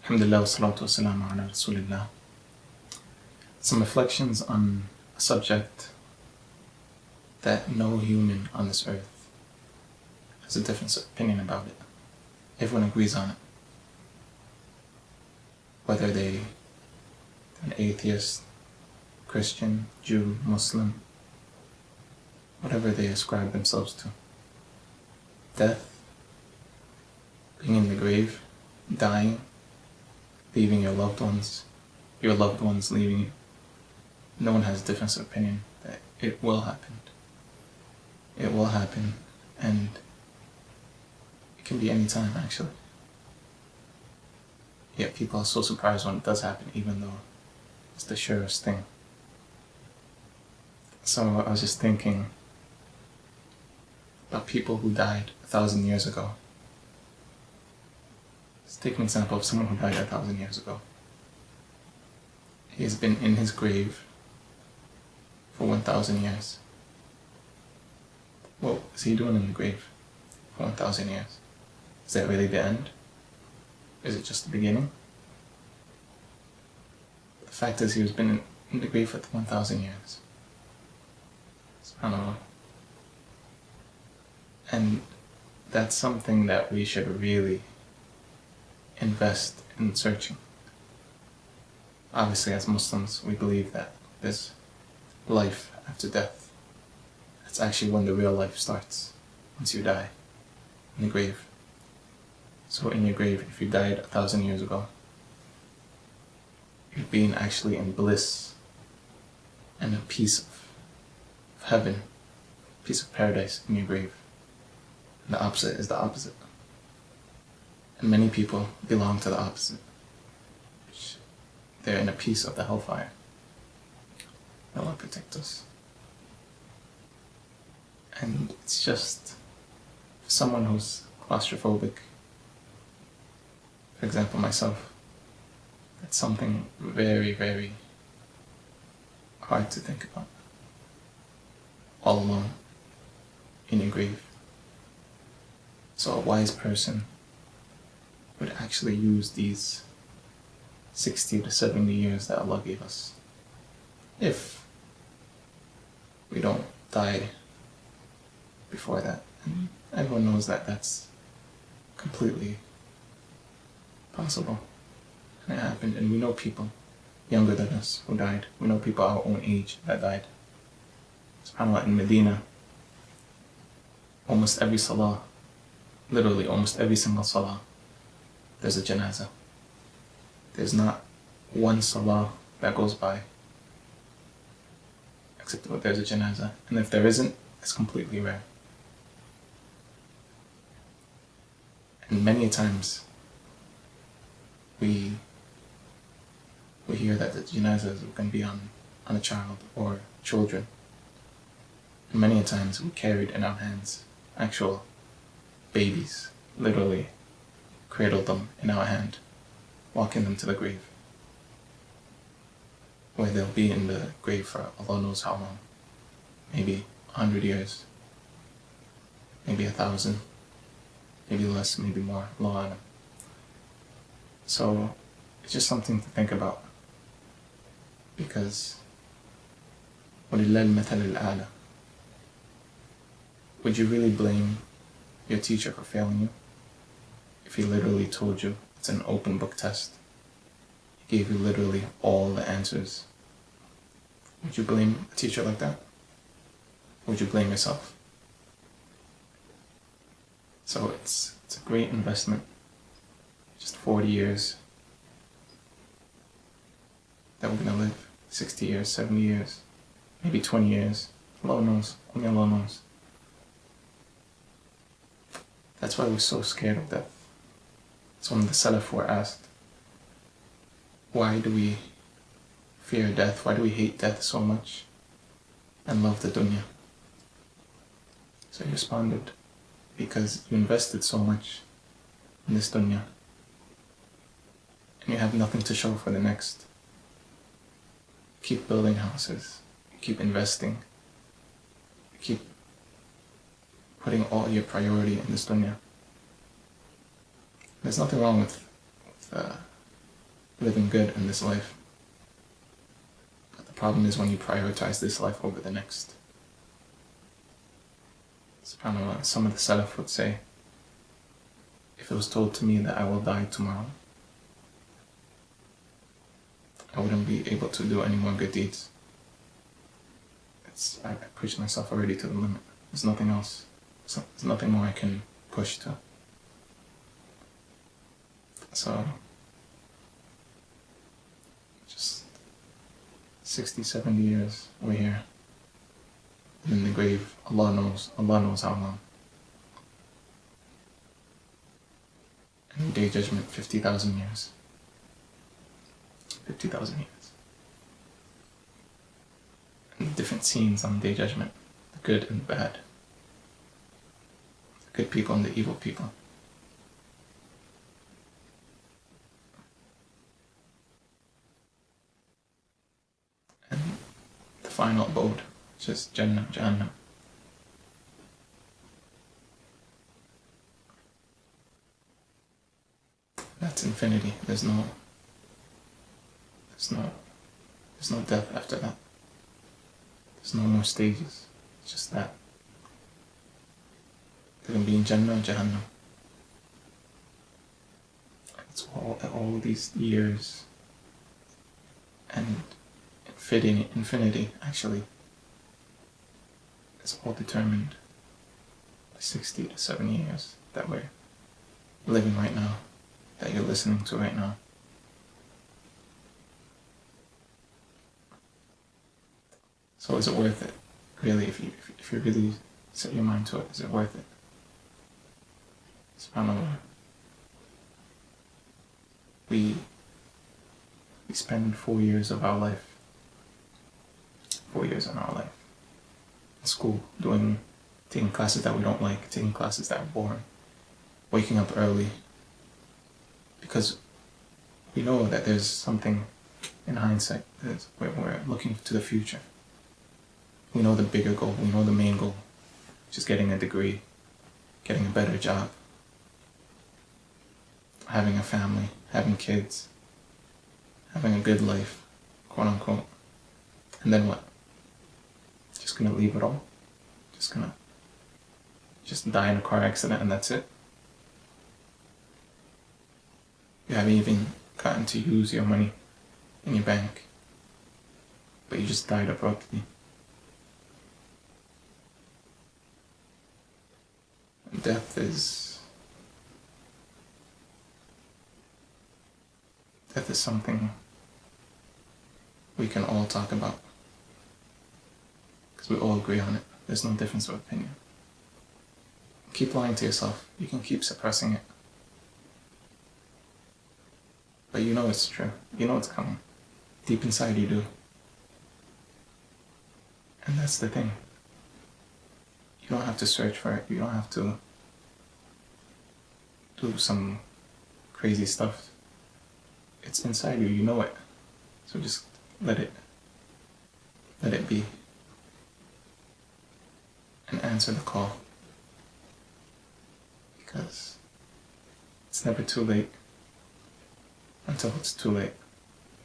Alhamdulillah, wassalatu wassalamu ala rasulillah. Some reflections on a subject that no human on this earth has a different opinion about it. Everyone agrees on it. Whether they're an atheist, Christian, Jew, Muslim, whatever they ascribe themselves to. Death, being in the grave, dying, leaving your loved ones leaving you. No one has a difference of opinion that it will happen. It will happen, and it can be any time actually. Yet people are so surprised when it does happen, even though it's the surest thing. So I was just thinking about people who died 1,000 years ago. Let's take an example of someone who died 1,000 years ago. He has been in his grave for 1,000 years. What is he doing in the grave for 1,000 years? Is that really the end? Is it just the beginning? The fact is, he has been in the grave for 1,000 years. SubhanAllah. And that's something that we should really invest in searching. Obviously, as Muslims, we believe that there's life after death. That's actually when the real life starts, once you die in the grave. So in your grave, if you died 1,000 years ago, you're being actually in bliss and a piece of heaven, a piece of paradise in your grave. And the opposite is the opposite. And many people belong to the opposite. They're in a piece of the hellfire. May Allah protect us. And it's just, for someone who's claustrophobic, for example myself, that's something very, very hard to think about. All alone, in your grave. So a wise person would actually use these 60 to 70 years that Allah gave us. If we don't die before that. And everyone knows that that's completely possible. And it happened. And we know people younger than us who died. We know people our own age that died. SubhanAllah, in Medina, almost every salah, literally almost every single salah, there's a janazah. There's not one salah that goes by except that there's a janazah. And if there isn't, it's completely rare. And many times we hear that the janazahs can be on a child or children. And many times we carried in our hands actual babies, literally cradled them in our hand, walking them to the grave, where they'll be in the grave for Allah knows how long, maybe 100 years, maybe 1,000, maybe less, maybe more, Allah Alam. So it's just something to think about, because وَلِلَّهِ الْمَثَلُ الْأَعْلَى. Would you really blame your teacher for failing you if he literally told you it's an open book test? He gave you literally all the answers. Would you blame a teacher like that? Would you blame yourself? So it's a great investment. Just 40 years that we're going to live. 60 years, 70 years, maybe 20 years. Allah knows. Only Allah knows. That's why we're so scared of death. So when the Salaf were asked, why do we fear death? Why do we hate death so much and love the dunya? So he responded, because you invested so much in this dunya and you have nothing to show for the next. Keep building houses, keep investing, keep putting all your priority in this dunya. There's nothing wrong with living good in this life. But the problem is when you prioritize this life over the next. SubhanAllah, some of the Salaf would say, if it was told to me that I will die tomorrow, I wouldn't be able to do any more good deeds. I pushed myself already to the limit. There's nothing else. There's nothing more I can push to. So, just 60, 70 years we're here. In the grave, Allah knows how long. And Day Judgment, 50,000 years. 50,000 years. And different scenes on Day Judgment, the good and the bad. The good people and the evil people. And the final abode, which is Jannah, Jahannam. That's infinity. There's no death after that. There's no more stages. It's just that. They can be in Jannah or Jahannam. It's all these years and infinity actually is all determined by 60 to 70 years that we're living right now, that you're listening to right now. So is it worth it? Really, if you really set your mind to it, is it worth it? SubhanAllah. We spend 4 years of our life, 4 years in our life, in school, taking classes that we don't like, taking classes that are boring, waking up early, because we know that there's something in hindsight, we're looking to the future. We know the bigger goal, we know the main goal, which is getting a degree, getting a better job, having a family, having kids, having a good life, quote unquote. And then what? Just gonna leave it all? Just die in a car accident and that's it? You haven't even gotten to use your money in your bank, but you just died abruptly. And death is something we can all talk about, because we all agree on it. There's no difference of opinion. Keep lying to yourself. You can keep suppressing it, but you know it's true. You know it's coming. Deep inside you do. And that's the thing. You don't have to search for it. You don't have to do some crazy stuff. It's inside you. You know it. So just let it be. And answer the call. Because it's never too late until it's too late.